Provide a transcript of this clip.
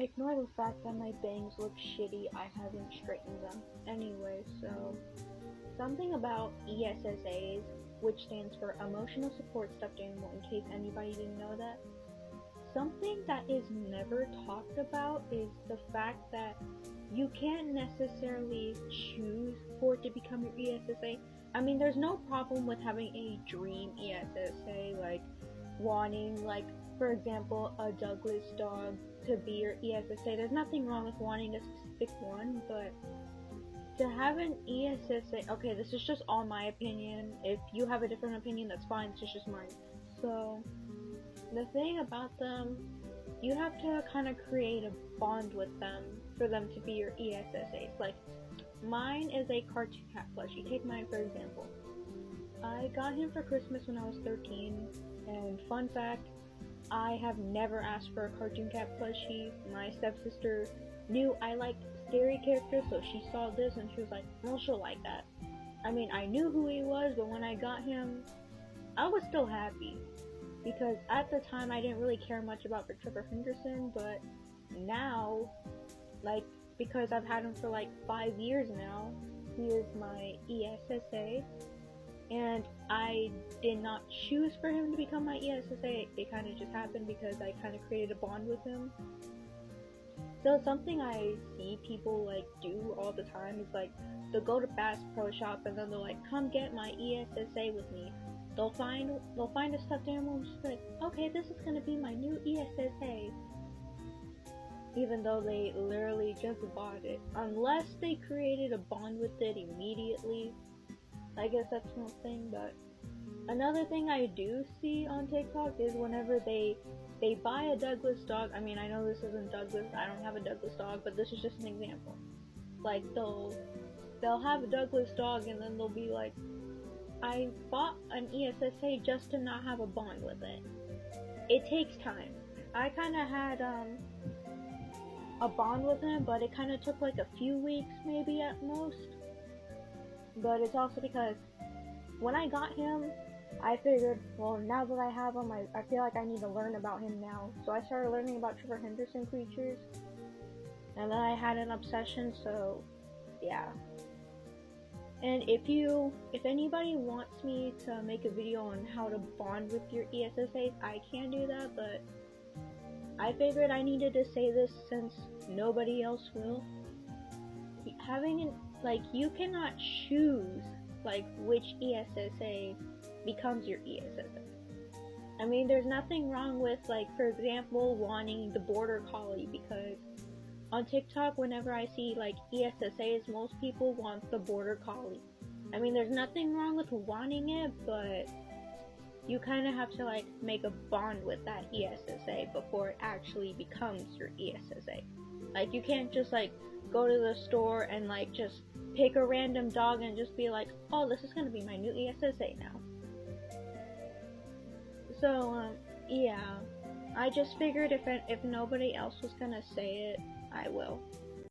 Ignore the fact that my bangs look shitty, I haven't straightened them. Anyway, so something about ESSAs, which stands for Emotional Support Stuffed Animal, in case anybody didn't know that. Something that is never talked about is the fact that you can't necessarily choose for it to become your ESSA. I mean, there's no problem with having a dream ESSA, like wanting, like, for example, a Douglas dog to be your ESSA. There's nothing wrong with wanting a specific one, but to have an ESSA, okay, this is just all my opinion. If you have a different opinion, that's fine, it's just mine. So, the thing about them, you have to kind of create a bond with them for them to be your ESSAs. Like, mine is a cartoon cat plushie. Take mine for example. I got him for Christmas when I was 13, and fun fact, I have never asked for a cartoon cat plushie. My stepsister knew I liked scary characters, so she saw this and she was like, well, she'll like that. I mean, I knew who he was, but when I got him, I was still happy. Because at the time, I didn't really care much about Trevor Henderson, but now, like, because I've had him for like 5 years now, he is my ESSA, and I did not choose for him to become my ESSA, it kind of just happened because I kind of created a bond with him. So something I see people like do all the time is like, they'll go to Bass Pro Shop and then they're like, come get my ESSA with me. They'll find a stuffed animal and just be like, okay, this is gonna be my new ESSA. Even though they literally just bought it. Unless they created a bond with it immediately. I guess that's one thing, but another thing I do see on TikTok is whenever they buy a Douglas dog. I mean, I know this isn't Douglas, I don't have a Douglas dog, but this is just an example. Like, they'll have a Douglas dog and then they'll be like, I bought an ESSA just to not have a bond with it. It takes time. I kinda had, a bond with him, but it kinda took like a few weeks maybe at most. But it's also because when I got him, I figured, well, now that I have him, I feel like I need to learn about him now. So I started learning about Trevor Henderson creatures, and then I had an obsession, so yeah. And if anybody wants me to make a video on how to bond with your ESSAs, I can do that, but I figured I needed to say this since nobody else will. You cannot choose, like, which ESSA becomes your ESSA. I mean, there's nothing wrong with, like, for example, wanting the Border Collie, because on TikTok, whenever I see, like, ESSAs, most people want the Border Collie. I mean, there's nothing wrong with wanting it, but you kind of have to, like, make a bond with that ESSA before it actually becomes your ESSA. Like, you can't just, like, go to the store and, like, just pick a random dog and just be like, oh, this is gonna be my new ESSA now. So, yeah. I just figured if nobody else was gonna say it, I will.